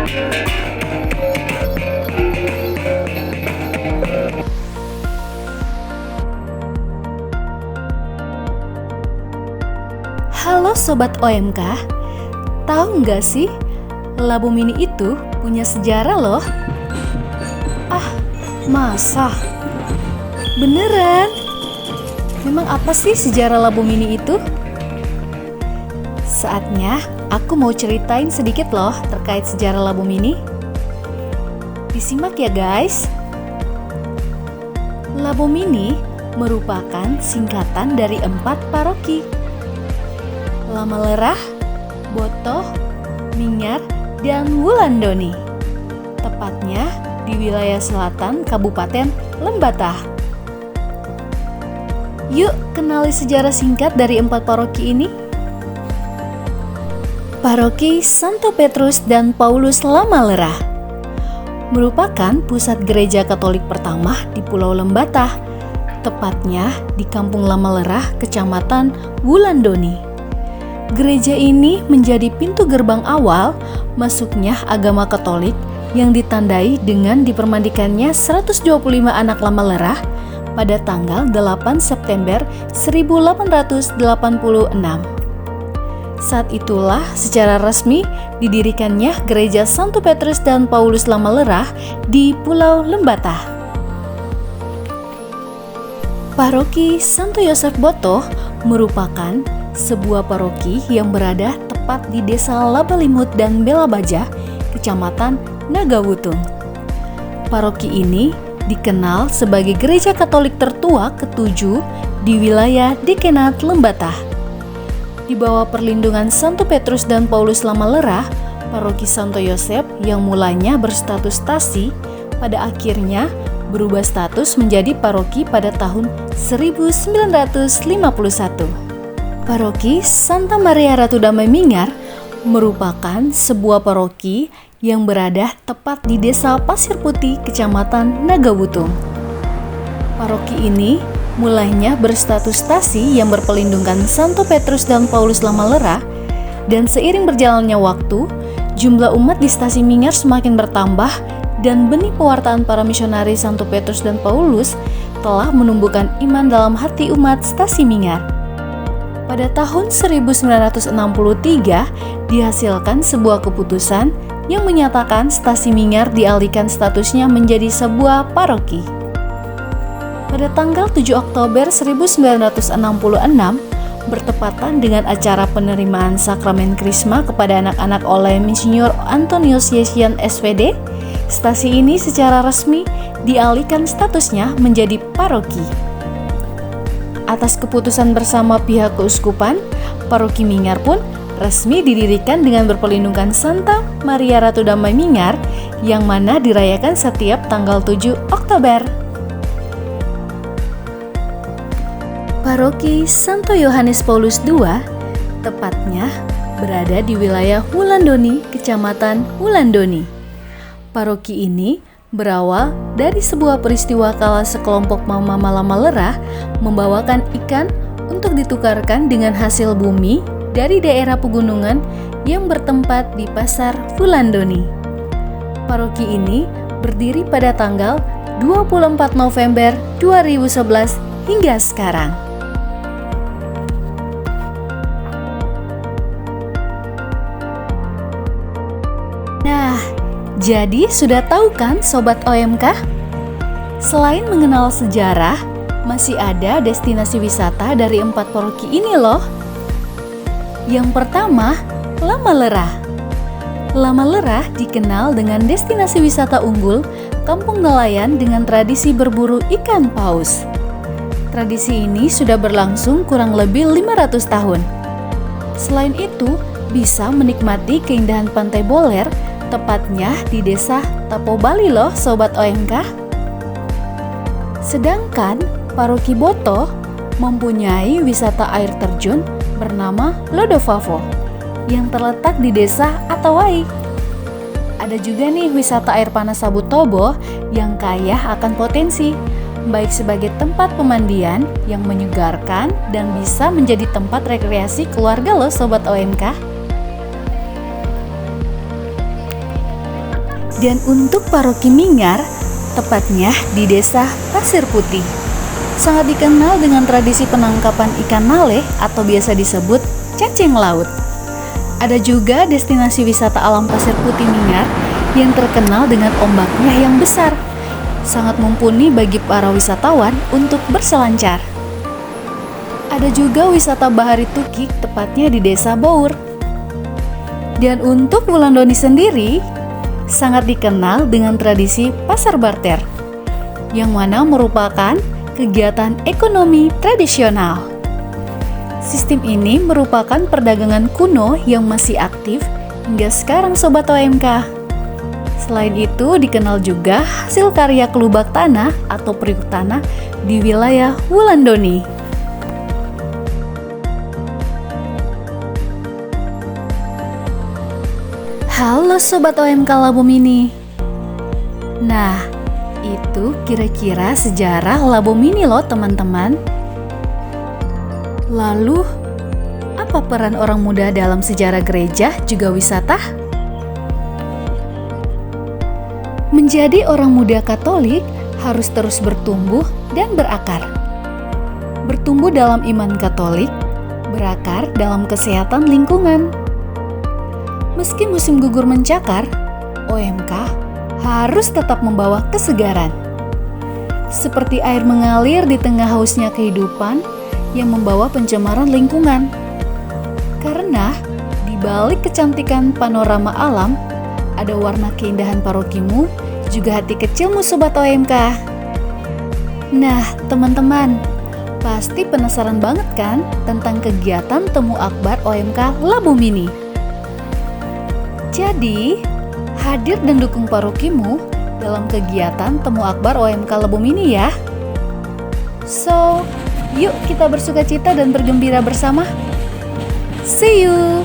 Halo Sobat OMK, tahu nggak sih, Labu Mini itu punya sejarah loh. Ah, masa? Beneran? Memang apa sih sejarah Labu Mini itu? Saatnya aku mau ceritain sedikit loh terkait sejarah Labu Mini. Disimak ya guys. Labu Mini merupakan singkatan dari 4 paroki: Lamalerah, Botoh, Mingar, dan Wulandoni. Tepatnya di wilayah selatan Kabupaten Lembatah. Yuk kenali sejarah singkat dari 4 paroki ini. Paroki Santo Petrus dan Paulus Lamalerah merupakan pusat gereja Katolik pertama di Pulau Lembatah, tepatnya di Kampung Lamalerah, Kecamatan Wulandoni. Gereja ini menjadi pintu gerbang awal masuknya agama Katolik yang ditandai dengan dipermandikannya 125 anak Lamalerah pada tanggal 8 September 1886. Saat itulah secara resmi didirikannya Gereja Santo Petrus dan Paulus Lamalerah di Pulau Lembatah. Paroki Santo Yosef Botoh merupakan sebuah paroki yang berada tepat di Desa Labalimut dan Belabaja, Kecamatan Nagawutung. Paroki ini dikenal sebagai gereja Katolik tertua ke-7 di wilayah Dekenat Lembatah. Di bawah perlindungan Santo Petrus dan Paulus Lamalerah, Paroki Santo Yosef yang mulanya berstatus stasi pada akhirnya berubah status menjadi paroki pada tahun 1951. Paroki Santa Maria Ratu Damai Mingar merupakan sebuah paroki yang berada tepat di Desa Pasir Putih, Kecamatan Nagawutung. Paroki ini mulanya berstatus stasi yang berpelindungkan Santo Petrus dan Paulus Lamalerah, dan seiring berjalannya waktu, jumlah umat di stasi Mingar semakin bertambah dan benih pewartaan para misionaris Santo Petrus dan Paulus telah menumbuhkan iman dalam hati umat stasi Mingar. Pada tahun 1963 dihasilkan sebuah keputusan yang menyatakan stasi Mingar dialihkan statusnya menjadi sebuah paroki. Pada tanggal 7 Oktober 1966 bertepatan dengan acara penerimaan sakramen Krisma kepada anak-anak oleh Monsinyur Antonius Yesian SVD, stasi ini secara resmi dialihkan statusnya menjadi paroki. Atas keputusan bersama pihak keuskupan, Paroki Mingar pun resmi didirikan dengan berpelindungkan Santa Maria Ratu Damai Mingar yang mana dirayakan setiap tanggal 7 Oktober. Paroki Santo Yohanes Paulus II tepatnya berada di wilayah Wulandoni, Kecamatan Wulandoni. Paroki ini berawal dari sebuah peristiwa kala sekelompok mama Lamalerah membawakan ikan untuk ditukarkan dengan hasil bumi dari daerah pegunungan yang bertempat di Pasar Wulandoni. Paroki ini berdiri pada tanggal 24 November 2011 hingga sekarang. Nah, jadi sudah tahu kan Sobat OMK? Selain mengenal sejarah, masih ada destinasi wisata dari 4 paroki ini loh. Yang pertama, Lamalerah. Lamalerah dikenal dengan destinasi wisata unggul, kampung nelayan dengan tradisi berburu ikan paus. Tradisi ini sudah berlangsung kurang lebih 500 tahun. Selain itu, bisa menikmati keindahan Pantai Boler, tepatnya di Desa Tapo Bali loh Sobat OMK. Sedangkan Paroki Botoh mempunyai wisata air terjun bernama Lodovavo yang terletak di Desa Atawai. Ada juga nih wisata air panas Sabu Tobo yang kaya akan potensi, baik sebagai tempat pemandian yang menyegarkan dan bisa menjadi tempat rekreasi keluarga loh Sobat OMK. Dan untuk paroki Mingar, tepatnya di desa Pasir Putih, sangat dikenal dengan tradisi penangkapan ikan nale atau biasa disebut cacing laut. Ada juga destinasi wisata alam Pasir Putih Mingar yang terkenal dengan ombaknya yang besar. Sangat mumpuni bagi para wisatawan untuk berselancar. Ada juga wisata Bahari Tukik, tepatnya di desa Bour. Dan untuk Wulandoni sendiri, sangat dikenal dengan tradisi pasar barter, yang mana merupakan kegiatan ekonomi tradisional. Sistem ini merupakan perdagangan kuno yang masih aktif hingga sekarang Sobat OMK. Selain itu, dikenal juga hasil karya kelubak tanah atau periuk tanah di wilayah Wulandoni. Halo Sobat OMK Labomini. Nah, itu kira-kira sejarah Labomini loh teman-teman. Lalu, apa peran orang muda dalam sejarah gereja juga wisata? Menjadi orang muda Katolik harus terus bertumbuh dan berakar. Bertumbuh dalam iman Katolik, berakar dalam kesehatan lingkungan. Meski musim gugur mencakar, OMK harus tetap membawa kesegaran. Seperti air mengalir di tengah hausnya kehidupan yang membawa pencemaran lingkungan. Karena di balik kecantikan panorama alam, ada warna keindahan parokimu, juga hati kecilmu Sobat OMK. Nah, teman-teman, pasti penasaran banget kan tentang kegiatan Temu Akbar OMK Labomini? Jadi, hadir dan dukung parokimu dalam kegiatan Temu Akbar OMK Labomini ya. So, yuk kita bersukacita dan bergembira bersama. See you!